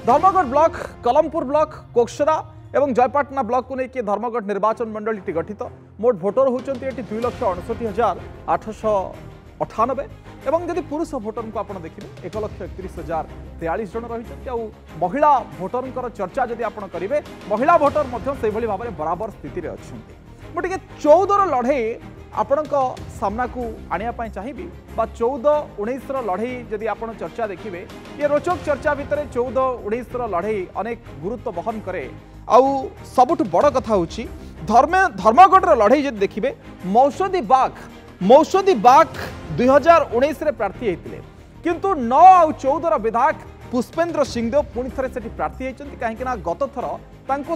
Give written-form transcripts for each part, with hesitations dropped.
Dharamgarh block Kalampur block कोकसरा और जयपाटना block को लेकिन धर्मगढ़ निर्वाचन मंडल गठित मोट भोटर होती 2,69,898 एवं जदि पुरुष भोटर को आप देखिए 1,31,043 जन रही महिला भोटर चर्चा जदि आप करेंगे महिला भोटर भाव में बराबर स्थित अच्छा मुझे 14 लड़े आपण सामना को आने चाहिए 14-19 लड़े जदि आप चर्चा देखिए ये रोचक चर्चा भितर 14-19 लड़े अनेक गुरुत्व बहन करे आउ सबुठ बड़ कथा हूँ धर्मगढ़ लड़े जब देखिए मौसदी बाग 2019 प्रार्थी होते किंतु 9 और 14 विधायक पुष्पेन्द्र सिंहदेव पुणी थे से प्रार्थी होती कहीं गत थर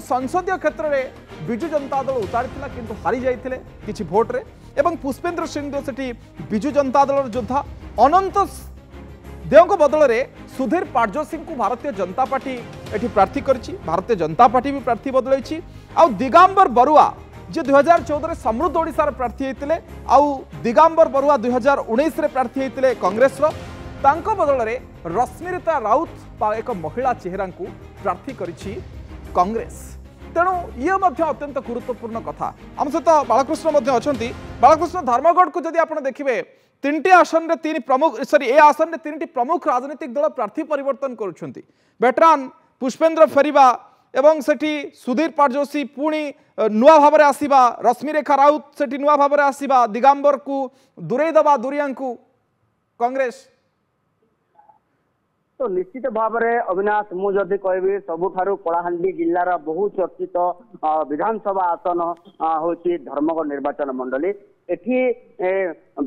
संसदीय क्षेत्र में विजु जनता दल उतारी किंतु हारी जाते किसी भोट्रे एवं पुष्पेन्द्र सिंहदेव से विजु जनता दल योद्धा अनंत देव बदल में सुधीर पाटजो सिंह को भारतीय जनता पार्टी एटी प्रार्थी करिछि भारतीय जनता पार्टी भी प्रार्थी बदलैछि आ दिगंबर बरुआ जे 2014 समृद्ध ओडिशा प्रार्थी होते आउ दिगंबर बरुआ 2019 प्रार्थी होते कांग्रेस तांको बदल में रश्मिता राउत एक महिला चेहरा को प्रार्थी करिछि कांग्रेस तेणु ये अत्यंत गुरुत्वपूर्ण कथा आम सहित बालकृष्ण अच्छा बालकृष्ण धर्मगढ़ को जदि आप देखिए 3टी आसन में 3 प्रमुख ए आसन में 3टी प्रमुख राजनीतिक दल प्रार्थी परिवर्तन करुछंती बेटरान पुष्पेन्द्र फेरिबा एवं सेठी सुधीर पाटजोशी पुणी नुआ भाव में आसवा रश्मिरेखा राउत सेठी नुआ भाव में आसवा दिगंबर को दूरे दबा दूरिया को कांग्रेस तो निश्चित भाव में अविनाश मुझे कहबी सबुठारु कलाहांडी जिलार बहु चर्चित विधानसभा आसन हूँ धर्मगढ़ निर्वाचन मंडली एठी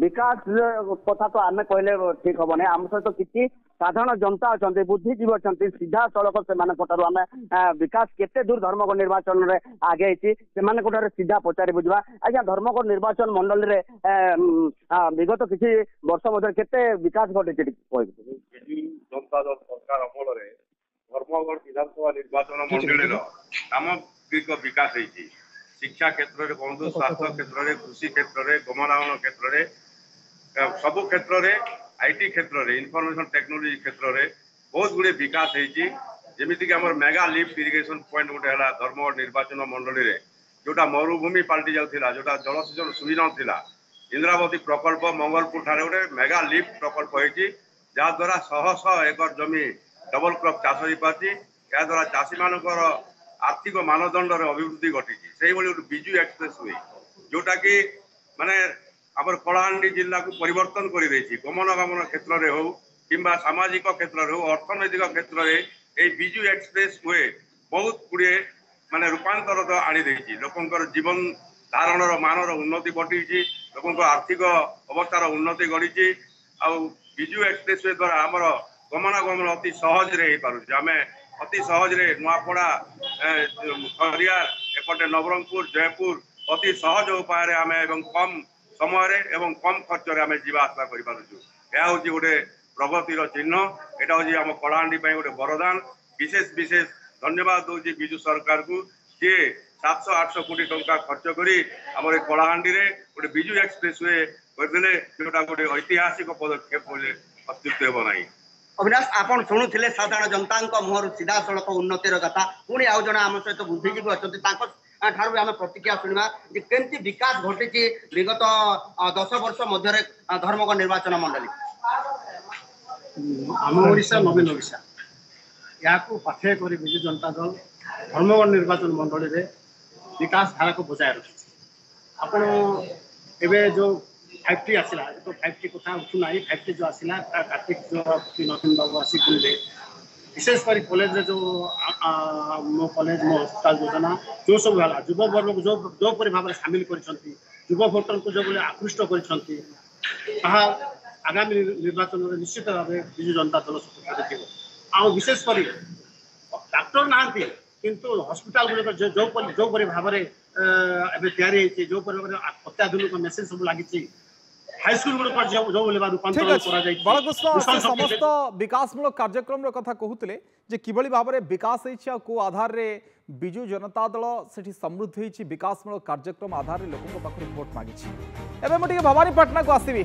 विकास कथा तो आम कहले ठीक हम ना आम सहित किसी साधारण जनता अच्छा बुद्धिजीवी अच्छा सीधा सड़क से आम विकास केते दूर धर्मगढ़ निर्वाचन में आगे से सीधा पचारि बुझा आज्ञा धर्मगढ़ निर्वाचन मंडल रे विगत किसी वर्ष मध्य केते विकास घटी जनता दल सरकार अमल धर्मगढ़ विधानसभा निर्वाचन मंडल सामग्रिक विकास होती शिक्षा क्षेत्र में कहूँ स्वास्थ्य क्षेत्र में कृषि क्षेत्र में गमनागमन क्षेत्र में सबु क्षेत्र में आईटी क्षेत्र में इनफॉरमेशन टेक्नोलॉजी क्षेत्र में बहुत गुड़े विकास होती जमीक मेगा लिफ्ट इरिगेशन पॉइंट गोटे है धर्मगढ़ निर्वाचन मंडल में जोटा मरुभूमि पलटि जाता जोटा जलसेचन सुविधा था इंद्रावती प्रकल्प मंगलपुर ठारे गोटे मेगा लिफ्ट प्रकल्प होती जहाद्वारा शह शह एकर जमी डबल क्रॉप चाष हो पार्टी याद्वारा चाषी मानकर आर्थिक मानदंड अभिवृद्धि घटी से विजु एक्सप्रेस वे जोटा कि माने आम कलाहांडी जिला को परिवर्तन कर गमनागमन क्षेत्र में हो कि सामाजिक क्षेत्र में हो अर्थनैतिक क्षेत्र में विजु एक्सप्रेस वे बहुत गुड़े माने रूपांतर आनी लोकंर जीवन धारण मानर उन्नति घटी लोक आर्थिक अवस्थार उन्नति घटी विजु एक्सप्रेस वे द्वारा आमर गमनागमन अति सहज रे आम अति सहज नुआपड़ा खरियार एपटे नवरंगपुर जयपुर अति सहज उपाय आम कम समय एवं कम खर्च आम जावासवा कर गोटे प्रगतिर चिन्ह यहाँ हूँ आम कलाहांडी गोटे वरदान विशेष विशेष धन्यवाद दूसरी विजु सरकार को जी 700-800 कोटी टंका खर्च करी आम कलाहांडी गोटे विजु एक्सप्रेस वे करदे जोटा गोटे ऐतिहासिक पदक्षेप अस्तित्व ना अविनाश आपन शुणुले साधारण जनता मुहर सीधा सड़क उन्नतिर कथा पुणी आउ जन आम सहित बुद्धिजीवी अच्छा ठार आम प्रतिक्रिया शुणा केमती विकास घटी विगत 10 वर्ष मध्य धर्मगढ़ निर्वाचन मंडली आम ओडिशा नवीन ओडिशा या पाथे कर विजु जनता दल धर्मगढ़ निर्वाचन मंडली में विकास धारा को बजाय रखी आपण एवं जो 5T आसला तो 5T कथा उठुना 5T जो आसला कार्तिक जो नवीन बाबू आसी बोले विशेषकर कॉलेज जो मो कॉलेज मो हस्पिटाल योजना जो सब है युव वर्ग को जो भाव में सामिल कर युव भोटर को जो आकृष्ट कर आगामी निर्वाचन में निश्चित भाव विजु जनता दल सफलता देखो विशेषकर डाक्टर ना किंतु हस्पिटाल गुड़िक जो भाव में जो अत्याधुनिक मेसीन सब लगी हाईस्कूल समस्त विकासमूलक कार्यक्रम कथा कहते जे किभली भाव में विकास को आधार रे विजु जनता दल से समृद्ध होती विकासमूलक कार्यक्रम आधार लोकों पाखु भोट मांगी एवं भवानीपाटना को आसवि